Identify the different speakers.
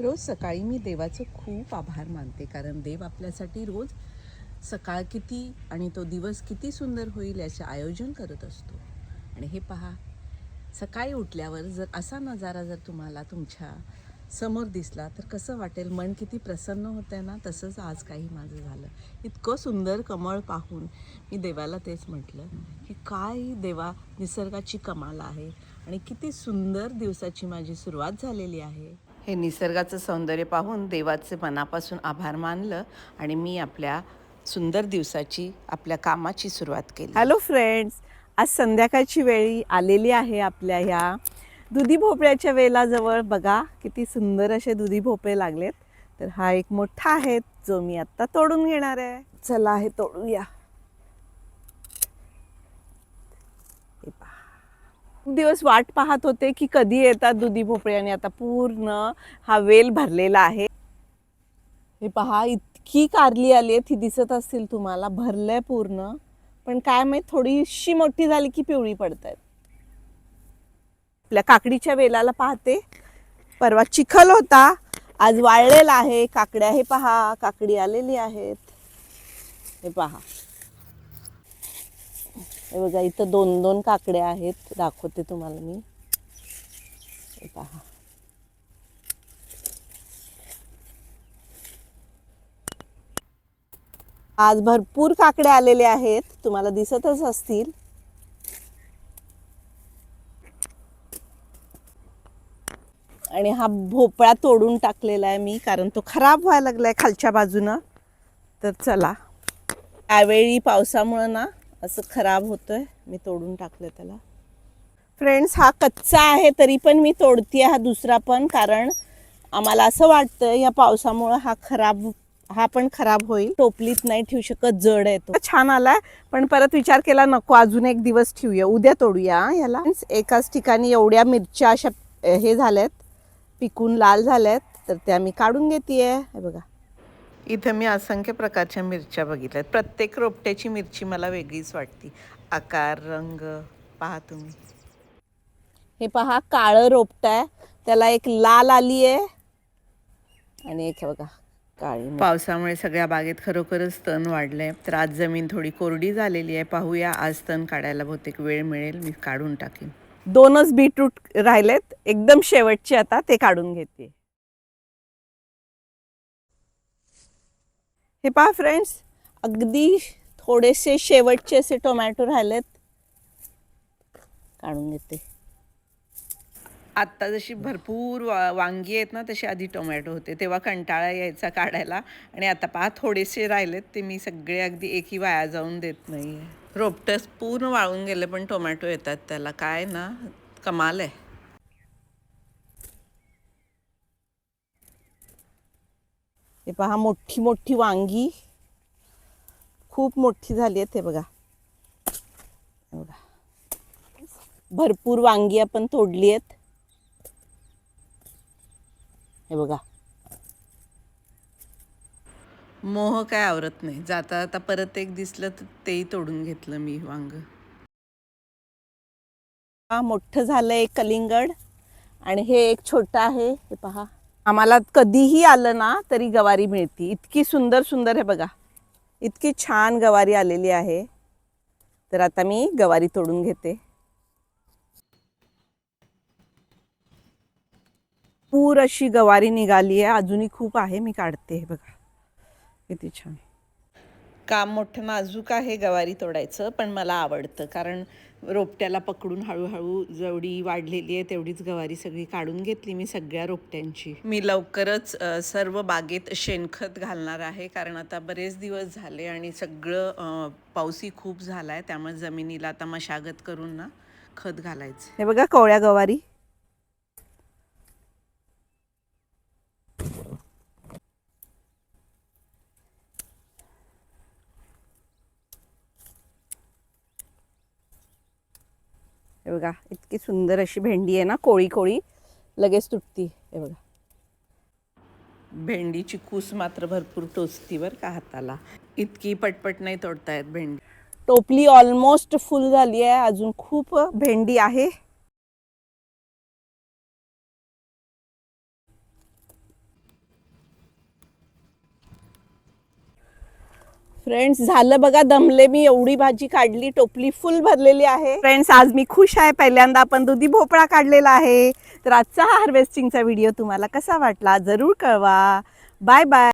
Speaker 1: रोज सकाळी मी देवाचं खूप आभार मानते, कारण देव आपल्यासाठी रोज सकाळ किती आणि तो दिवस किती सुंदर होईल याचे आयोजन करत असतो. आणि हे पहा, सकाळी उठल्यावर जर असा नजारा जर तुम्हाला तुमच्या समोर दिसला तर कसं वाटेल, मन किती प्रसन्न होतं ना. तसंच आज काही माझं झालं. इतकं सुंदर कमळ पाहून मी देवाला तेच म्हटलं की काय देवा, निसर्गाची कमाल आहे आणि किती सुंदर दिवसाची माझी सुरुवात झालेली आहे. हे निसर्गाचं सौंदर्य पाहून देवाचे मनापासून आभार मानलं आणि मी आपल्या सुंदर दिवसाची, आपल्या कामाची सुरुवात केली.
Speaker 2: हॅलो फ्रेंड्स, आज संध्याकाळची वेळी आलेली आहे आपल्या ह्या दुधी भोपळ्याच्या वेलाजवळ. बघा किती सुंदर असे दुधी भोपळे लागलेत. तर हा एक मोठा आहे जो मी आत्ता तोडून घेणार आहे. चला हे तोडूया. खूप दिवस वाट पाहत होते की कधी येतात दुधी भोपळे आणि आता पूर्ण हा वेल भरलेला आहे. हे पहा, इतकी कारली आली आहे, ती दिसत असतील तुम्हाला, भरलंय पूर्ण. पण काय माहित, थोडीशी मोठी झाली की पिवळी पडतायत. आपल्या काकडीच्या वेलाला पाहते, परवा चिखल होता, आज वाळलेला आहे. काकड्या हे पहा, काकडी आलेली आहेत. हे पहा, हे बघा, इथं 2-2 काकड्या आहेत, दाखवते तुम्हाला मी. हे पहा, आज भरपूर काकड्या आलेल्या आहेत, तुम्हाला दिसतच असतील. आणि हा भोपळा तोडून टाकलेला आहे मी, कारण तो खराब व्हायला लागलाय खालच्या बाजूनं. तर चला, यावेळी पावसामुळं ना असं खराब होतोय, मी तोडून टाकलं त्याला. फ्रेंड्स, हा कच्चा आहे तरी पण मी तोडते हा दुसरा पण, कारण आम्हाला असं वाटतं या पावसामुळं हा पण खराब होईल. टोपलीत नाही ठेवू शकत, जड आहे तो. छान आलाय, पण परत विचार केला नको, अजून एक दिवस ठेवूया, उद्या तोडूया याला. एकाच ठिकाणी एवढ्या मिरच्या अशा हे झाल्यात, पिकून लाल झाल्यात, तर त्या मी काढून घेतेय. हे बघा,
Speaker 1: इथं मी असंख्य प्रकारच्या मिरच्या बघितल्यात. प्रत्येक रोपट्याची मिरची मला वेगळीच वाटते, आकार, रंग पहा तुम्ही.
Speaker 2: हे पहा, काळं रोपट आहे, त्याला एक लाल आली आहे आणि एक हे बघा काळी.
Speaker 1: पावसामुळे सगळ्या बागेत खरोखरच तण वाढलंय. तर आज जमीन थोडी कोरडी झालेली आहे. पाहूया, आज तण काढायला बहुतेक वेळ मिळेल, मी काढून टाकीन.
Speaker 2: 2च बीटरूट राहिलेत, एकदम शेवटचे, आता ते काढून घेते. हे पहा फ्रेंड्स, अगदी थोडेसे शेवटचे असे टोमॅटो राहिलेत, काढून घेते.
Speaker 1: आत्ता जशी भरपूर वांगी आहेत ना, तशी आधी टोमॅटो होते, तेव्हा कंटाळा यायचा काढायला. आणि आता पहा, थोडेसे राहिलेत, ते मी सगळे अगदी एकही वाया जाऊन देत नाही. रोपटंच पूर्ण वाळून गेले पण टोमॅटो येतात त्याला, काय ना कमाल आहे.
Speaker 2: हे पहा, मोठी मोठी वांगी खूप मोठी झाली आहेत. हे बघा, भरपूर वांगी आपण तोडली आहेत. हे बघा,
Speaker 1: मोह काय आवरत नाही. जाता आता परत एक दिसलं तर तेही तोडून घेतलं मी वांग.
Speaker 2: हा मोठं झालं एक कलिंगड आणि हे एक छोटं आहे. हे पहा, आम्हाला कधीही आलं ना तरी गवारी मिळते, इतकी सुंदर सुंदर. हे बघा, इतकी छान गवारी आलेली आहे. तर आता मी गवारी तोडून घेते. पूर अशी गवारी निघाली आहे, अजूनही खूप आहे, मी काढते. हे बघा किती छान.
Speaker 1: काम मोठं नाजूक आहे गवारी तोडायचं, पण मला आवडतं, कारण रोपट्याला पकडून हळूहळू जेवढी वाढलेली आहे तेवढीच गवारी सगळी काढून घेतली मी सगळ्या रोपट्यांची. मी लवकरच सर्व बागेत शेणखत घालणार आहे, कारण आता बरेच दिवस झाले आणि सगळं पाऊसही खूप झाला आहे, त्यामुळे जमिनीला आता मशागत करून ना खत घालायचं.
Speaker 2: हे बघा, कोवळ्या गवारी. हे बघा, इतकी सुंदर अशी भेंडी आहे ना, कोळी कोळी, लगेच तुटती. हे बघा,
Speaker 1: भेंडीची कूस मात्र भरपूर टोचती बरं का हाताला, इतकी पटपट नाही तोडता येत भेंडी.
Speaker 2: टोपली ऑलमोस्ट फुल झाली आहे, अजून खूप भेंडी आहे. फ्रेंड्स झालं बघा, दमले मी. एवढी भाजी काढली, टोपली फुल भरलेली आहे. फ्रेंड्स आज मी खुश आहे. पहिल्यांदा आपण दुधी भोपळा काढलेला आहे. तर आजचा हा हार्वेस्टिंगचा व्हिडिओ तुम्हाला कसा वाटला जरूर कळवा. Bye bye.